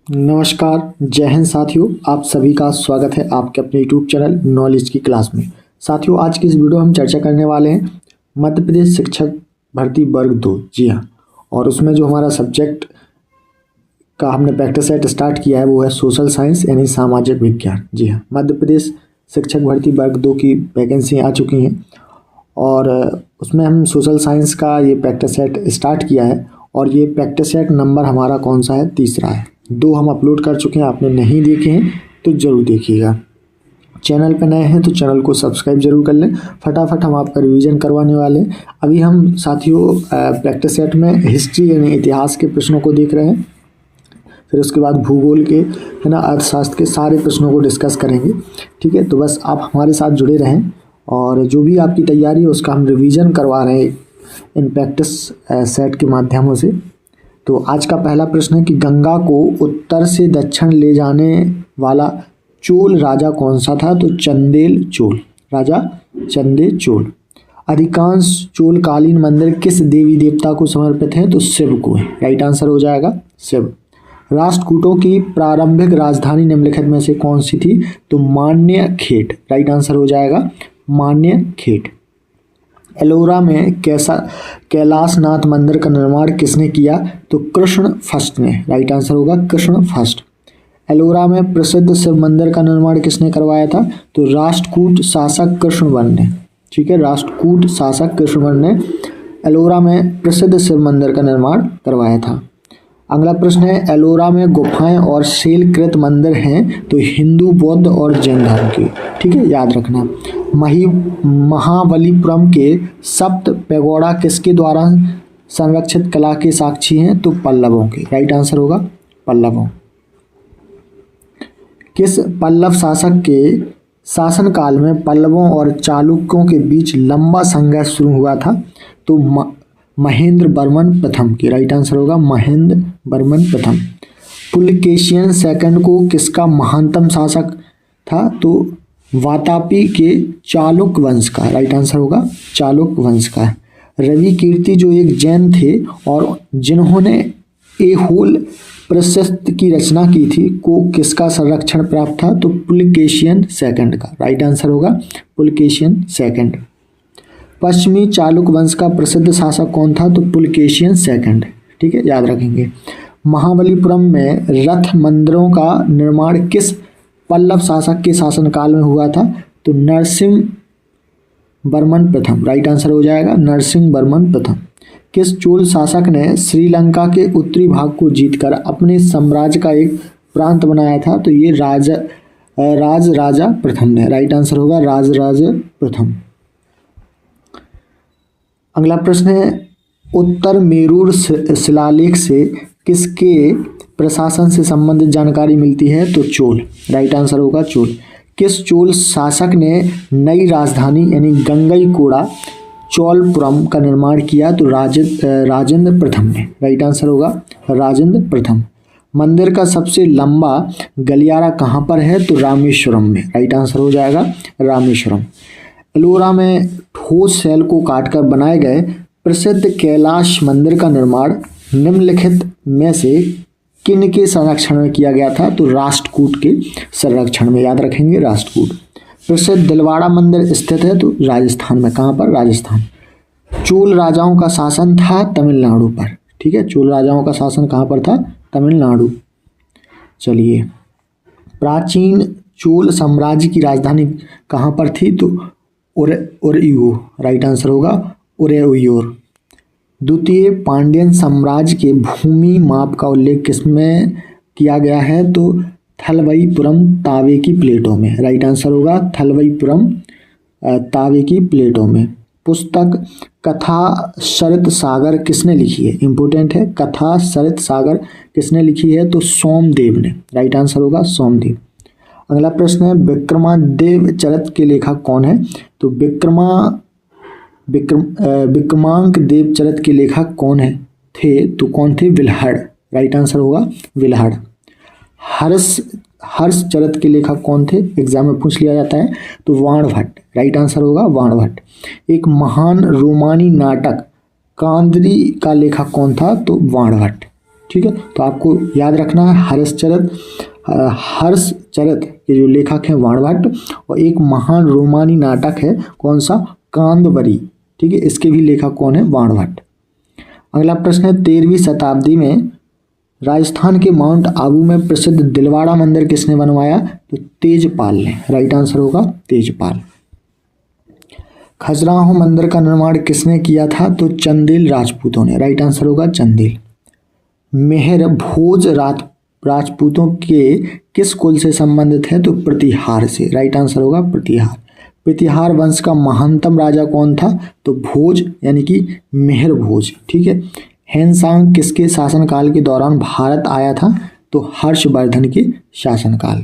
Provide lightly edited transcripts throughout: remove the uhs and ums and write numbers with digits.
नमस्कार, जय हिंद साथियों। आप सभी का स्वागत है आपके अपने यूट्यूब चैनल नॉलेज की क्लास में। साथियों, आज की इस वीडियो हम चर्चा करने वाले हैं मध्य प्रदेश शिक्षक भर्ती वर्ग 2। जी हाँ, और उसमें जो हमारा सब्जेक्ट का हमने प्रैक्टिस सेट स्टार्ट किया है वो है सोशल साइंस यानी सामाजिक विज्ञान। जी हाँ, मध्य प्रदेश शिक्षक भर्ती वर्ग 2 की वैकेंसी आ चुकी हैं और उसमें हम सोशल साइंस का ये प्रैक्टिस सेट स्टार्ट किया है और ये प्रैक्टिस सेट नंबर हमारा कौन सा है? तीसरा है। 2 हम अपलोड कर चुके हैं, आपने नहीं देखे हैं तो ज़रूर देखिएगा। चैनल पर नए हैं तो चैनल को सब्सक्राइब जरूर कर लें। फटाफट हम आपका रिवीजन करवाने वाले हैं। अभी हम साथियों प्रैक्टिस सेट में हिस्ट्री यानी इतिहास के प्रश्नों को देख रहे हैं, फिर उसके बाद भूगोल के है ना अर्थशास्त्र के सारे प्रश्नों को डिस्कस करेंगे। ठीक है, तो बस आप हमारे साथ जुड़े रहें और जो भी आपकी तैयारी है उसका हम रिवीजन करवा रहे हैं इन प्रैक्टिस सेट के माध्यमों से। तो आज का पहला प्रश्न है कि गंगा को उत्तर से दक्षिण ले जाने वाला चोल राजा कौन सा था? तो चंदेल चोल, राजा चंदेल चोल। अधिकांश चोल कालीन मंदिर किस देवी देवता को समर्पित है? तो शिव को है। राइट आंसर हो जाएगा शिव। राष्ट्रकूटों की प्रारंभिक राजधानी निम्नलिखित में से कौन सी थी? तो मान्य खेट। राइट आंसर हो जाएगा मान्य खेट। एलोरा में कैलाशनाथ मंदिर का निर्माण किसने किया? तो कृष्ण फर्स्ट ने। राइट आंसर होगा कृष्ण फर्स्ट। एलोरा में प्रसिद्ध शिव मंदिर का निर्माण किसने करवाया था? तो राष्ट्रकूट शासक कृष्णवर्मा ने। ठीक है, राष्ट्रकूट शासक कृष्णवर्मा ने एलोरा में प्रसिद्ध शिव मंदिर का निर्माण करवाया था। अगला प्रश्न है, एलोरा में गुफाएं और शैलकृत मंदिर हैं तो हिंदू, बौद्ध और जैन धर्म के। ठीक है, याद रखना। महाबलीपुरम के सप्त पैगोडा किसके द्वारा संरक्षित कला के साक्षी हैं? तो पल्लवों के। राइट आंसर होगा पल्लवों। किस पल्लव शासक के शासनकाल में पल्लवों और चालुक्यों के बीच लंबा संघर्ष शुरू हुआ था? तो महेंद्र वर्मन प्रथम की। राइट आंसर होगा महेंद्र वर्मन प्रथम। पुलकेशियन सेकंड को किसका महानतम शासक था? तो वातापी के चालुक्य वंश का। राइट आंसर होगा चालुक्य वंश का। रवि कीर्ति जो एक जैन थे और जिन्होंने ऐहोल प्रशस्ति की रचना की थी को किसका संरक्षण प्राप्त था? तो पुलकेशियन सेकंड का। राइट आंसर होगा पुलकेशियन सेकंड। पश्चिमी चालुक्य वंश का प्रसिद्ध शासक कौन था? तो पुलकेशियन सेकंड। ठीक है, याद रखेंगे। महाबलीपुरम में रथ मंदिरों का निर्माण किस पल्लव शासक के शासनकाल में हुआ था? तो नरसिंह वर्मन प्रथम। राइट आंसर हो जाएगा नरसिंह वर्मन प्रथम। किस चोल शासक ने श्रीलंका के उत्तरी भाग को जीतकर अपने साम्राज्य का एक प्रांत बनाया था? तो ये राजराजा प्रथम ने। राइट आंसर होगा राजराजा प्रथम। अगला प्रश्न है, उत्तर मेरूर शिलालेख से किसके प्रशासन से संबंधित जानकारी मिलती है? तो चोल। राइट आंसर होगा चोल। किस चोल शासक ने नई राजधानी यानी गंगईकोड़ा चोलपुरम का निर्माण किया? तो राजेंद्र प्रथम ने। राइट आंसर होगा राजेंद्र प्रथम। मंदिर का सबसे लंबा गलियारा कहाँ पर है? तो रामेश्वरम में। राइट आंसर हो जाएगा रामेश्वरम। एलोरा में ठोस शैल को काटकर बनाए गए प्रसिद्ध कैलाश मंदिर का निर्माण निम्नलिखित में से किन के संरक्षण में किया गया था? तो राष्ट्रकूट के संरक्षण में। याद रखेंगे राष्ट्रकूट। प्रसिद्ध दिलवाड़ा मंदिर स्थित है तो राजस्थान में। कहाँ पर? राजस्थान। चोल राजाओं का शासन था तमिलनाडु पर। ठीक है, चोल राजाओं का शासन कहाँ पर था? तमिलनाडु। चलिए, प्राचीन चोल साम्राज्य की राजधानी कहाँ पर थी? तो उरैयूर। राइट आंसर होगा उरैयूर। द्वितीय पांड्यन साम्राज्य के भूमि माप का उल्लेख किसमें किया गया है? तो थलवईपुरम तावे की प्लेटों में। राइट आंसर होगा थलवईपुरम तावे की प्लेटों में। पुस्तक कथा सरित सागर किसने लिखी है? इंपोर्टेंट है, कथा सरित सागर किसने लिखी है? तो सोमदेव ने। राइट आंसर होगा सोमदेव। अगला प्रश्न है, विक्रमादेव चरित के लेखक कौन है? तो विक्रमांक देव चरित के लेखक कौन है थे? तो कौन थे? विल्हड़। राइट आंसर होगा विल्हड़। हर्ष चरित के लेखक कौन थे? एग्जाम में पूछ लिया जाता है। तो वाणभट्ट। राइट आंसर होगा वाणभट्ट। एक महान रोमानी नाटक कांदरी का लेखक कौन था? तो वाणभट्ट। ठीक है, तो आपको याद रखना है हर्षचरित के जो लेखक हैं बाणभट्ट, और एक महान रोमानी नाटक है कौन सा, कादंबरी, ठीक है, इसके भी लेखक कौन है, बाणभट्ट। अगला प्रश्न है 13वीं शताब्दी में राजस्थान के माउंट आबू में प्रसिद्ध दिलवाड़ा मंदिर किसने बनवाया, तो तेजपाल ने, राइट आंसर होगा तेजपाल। खजुराहो मंदिर का निर्माण किसने किया था, तो चंदेल राजपूतों ने, राइट आंसर होगा चंदेल। मेहर भोज राजपूतों के किस कुल से संबंधित है, तो प्रतिहार से, राइट आंसर होगा प्रतिहार। प्रतिहार वंश का महानतम राजा कौन था, तो भोज यानी कि मेहर भोज, ठीक है। हेनसांग किसके शासनकाल के दौरान भारत आया था, तो हर्षवर्धन के शासनकाल।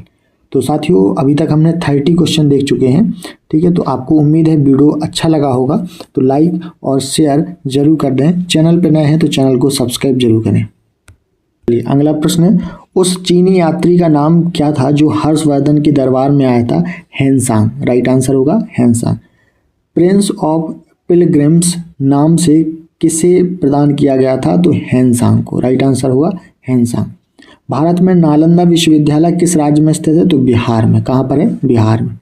तो साथियों अभी तक हमने 30 क्वेश्चन देख चुके हैं, ठीक है। तो आपको उम्मीद है वीडियो अच्छा लगा होगा, तो लाइक और शेयर जरूर कर दें। चैनल पर नए हैं तो चैनल को सब्सक्राइब जरूर करें। अगला प्रश्न है, उस चीनी यात्री का नाम क्या था जो हर्षवर्धन के दरबार में आया था, हेनसांग, राइट आंसर होगा हेनसांग। प्रिंस ऑफ पिलग्रिम्स नाम से किसे प्रदान किया गया था, तो हेनसांग को, राइट आंसर होगा हेनसांग। भारत में नालंदा विश्वविद्यालय किस राज्य में स्थित है, तो बिहार में। कहाँ पर है, बिहार में।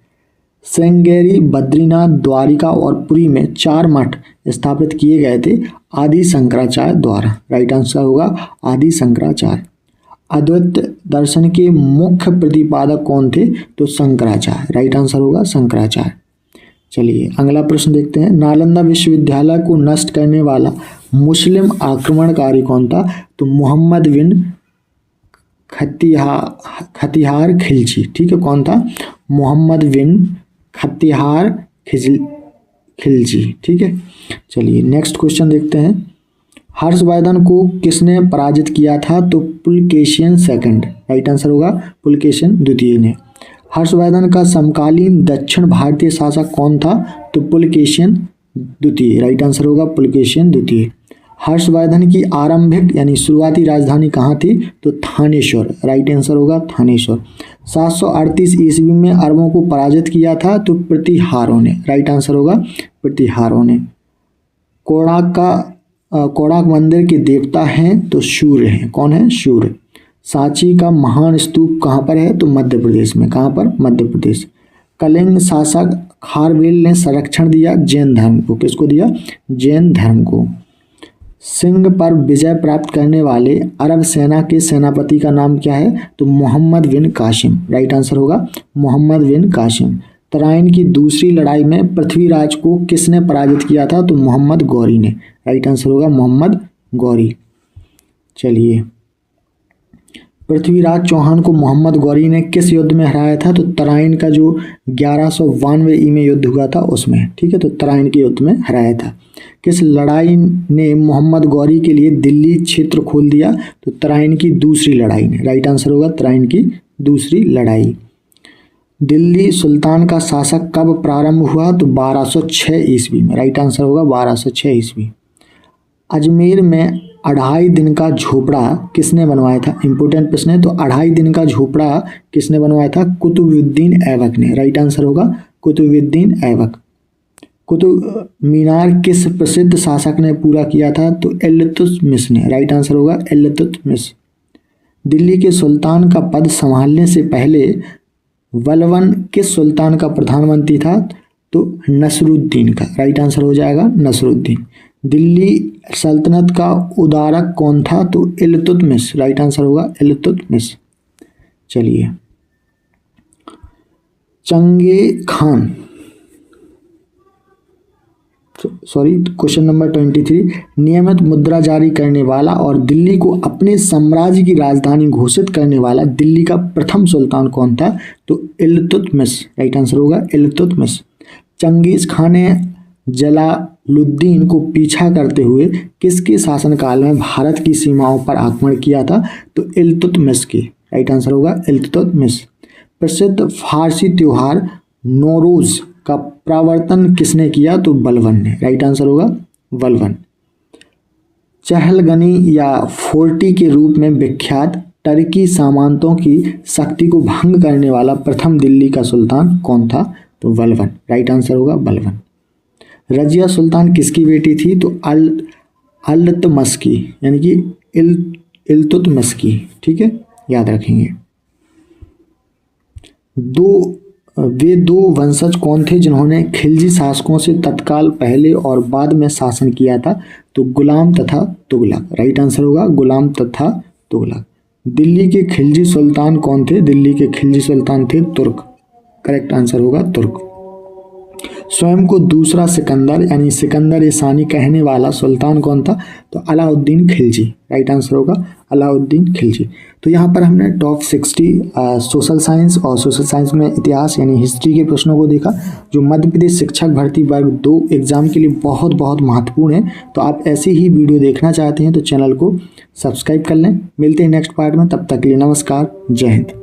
श्रृंगेरी, बद्रीनाथ, द्वारिका और पुरी में 4 मठ स्थापित किए गए थे आदि शंकराचार्य द्वारा, राइट आंसर होगा आदि शंकराचार्य। अद्वैत दर्शन के मुख्य प्रतिपादक कौन थे, तो शंकराचार्य, राइट आंसर होगा शंकराचार्य। चलिए अगला प्रश्न देखते हैं, नालंदा विश्वविद्यालय को नष्ट करने वाला मुस्लिम आक्रमणकारी कौन था, तो मोहम्मद बिन खतिहार खिलजी, ठीक है, कौन था, मोहम्मद बिन खतिहार खिलजी, ठीक है। चलिए नेक्स्ट क्वेश्चन देखते हैं, हर्षवर्धन को किसने पराजित किया था, तो पुलकेशिन सेकंड, राइट आंसर होगा पुलकेशिन द्वितीय ने। हर्षवर्धन का समकालीन दक्षिण भारतीय शासक कौन था, तो पुलकेशिन द्वितीय, राइट आंसर होगा पुलकेशिन द्वितीय। हर्षवर्धन की आरंभिक यानी शुरुआती राजधानी कहाँ थी, तो थानेश्वर, राइट आंसर होगा थानेश्वर। 738 ईस्वी में अरबों को पराजित किया था, तो प्रतिहारों ने, राइट आंसर होगा प्रतिहारों ने। कोणार्क मंदिर के देवता हैं, तो सूर्य हैं, कौन है, सूर्य। सांची का महान स्तूप कहाँ पर है, तो मध्य प्रदेश में। कहाँ पर, मध्य प्रदेश। कलिंग शासक खारवेल ने संरक्षण दिया जैन धर्म को, किसको दिया, जैन धर्म को। सिंह पर विजय प्राप्त करने वाले अरब सेना के सेनापति का नाम क्या है, तो मोहम्मद बिन कासिम, राइट आंसर होगा मोहम्मद बिन कासिम। तराइन की दूसरी लड़ाई में पृथ्वीराज को किसने पराजित किया था, तो मोहम्मद गौरी ने, राइट आंसर होगा मोहम्मद गौरी। चलिए पृथ्वीराज चौहान को मोहम्मद गौरी ने किस युद्ध में हराया था, तो तराइन का जो 1192 में युद्ध हुआ था उसमें, ठीक है, तो तराइन के युद्ध में हराया था। किस लड़ाई ने मोहम्मद गौरी के लिए दिल्ली क्षेत्र खोल दिया, तो तराइन की दूसरी लड़ाई ने, राइट आंसर होगा तराइन की दूसरी लड़ाई। दिल्ली सुल्तान का शासक कब प्रारंभ हुआ, तो 1206 ईस्वी में, राइट आंसर होगा 1206 ईस्वी। अजमेर में 2.5 दिन का झोपड़ा किसने बनवाया था, इंपोर्टेंट प्रश्न है, तो 2.5 दिन का झोपड़ा किसने बनवाया था, कुतुबुद्दीन ऐबक ने, राइट आंसर होगा कुतुबुद्दीन ऐबक। कुतुब मीनार किस प्रसिद्ध शासक ने पूरा किया था, तो इल्तुतमिश ने, राइट आंसर होगा इल्तुतमिश। दिल्ली के सुल्तान का पद संभालने से पहले बलबन किस सुल्तान का प्रधानमंत्री था, तो नसरुद्दीन का, राइट आंसर हो जाएगा नसरुद्दीन। दिल्ली सल्तनत का उदारक कौन था, तो इल्तुतमिश, राइट आंसर होगा इल्तुतमिश। चलिए चंगे खान, सॉरी क्वेश्चन नंबर 23, नियमित मुद्रा जारी करने वाला और दिल्ली को अपने साम्राज्य की राजधानी घोषित करने वाला दिल्ली का प्रथम सुल्तान कौन था, तो इल्तुतमिश, राइट आंसर होगा इल्तुतमिश। चंगेज खान ने जलालुद्दीन को पीछा करते हुए किसके शासनकाल में भारत की सीमाओं पर आक्रमण किया था, तो इल्तुतमिश के, राइट आंसर होगा इल्तुतमिश। प्रसिद्ध फारसी त्योहार नौरोज का प्रवर्तन किसने किया, तो बलबन ने, राइट आंसर होगा बलबन। चहलगनी या फोर्टी के रूप में विख्यात टर्की सामंतों की शक्ति को भंग करने वाला प्रथम दिल्ली का सुल्तान कौन था, तो बलबन, राइट आंसर होगा बलबन। रजिया सुल्तान किसकी बेटी थी, तो इल्तुतमिश की, यानी कि इल्तुतमिश की। ठीक है, याद रखेंगे। वे दो वंशज कौन थे जिन्होंने खिलजी शासकों से तत्काल पहले और बाद में शासन किया था? तो गुलाम तथा तुगलक। राइट आंसर होगा गुलाम तथा तुगलक। दिल्ली के खिलजी सुल्तान कौन थे? दिल्ली के खिलजी सुल्तान थे तुर्क। करेक्ट आंसर होगा तुर्क। स्वयं को दूसरा सिकंदर यानी सिकंदर सानी कहने वाला सुल्तान कौन था? तो अलाउद्दीन खिलजी। राइट आंसर होगा अलाउद्दीन खिलजी। तो यहाँ पर हमने टॉप 60 सोशल साइंस और सोशल साइंस में इतिहास यानी हिस्ट्री के प्रश्नों को देखा, जो मध्य प्रदेश शिक्षक भर्ती वर्ग 2 एग्जाम के लिए बहुत बहुत महत्वपूर्ण है। तो आप ऐसे ही वीडियो देखना चाहते हैं तो चैनल को सब्सक्राइब कर लें। मिलते हैं नेक्स्ट पार्ट में, तब तक के लिए नमस्कार, जय हिंद।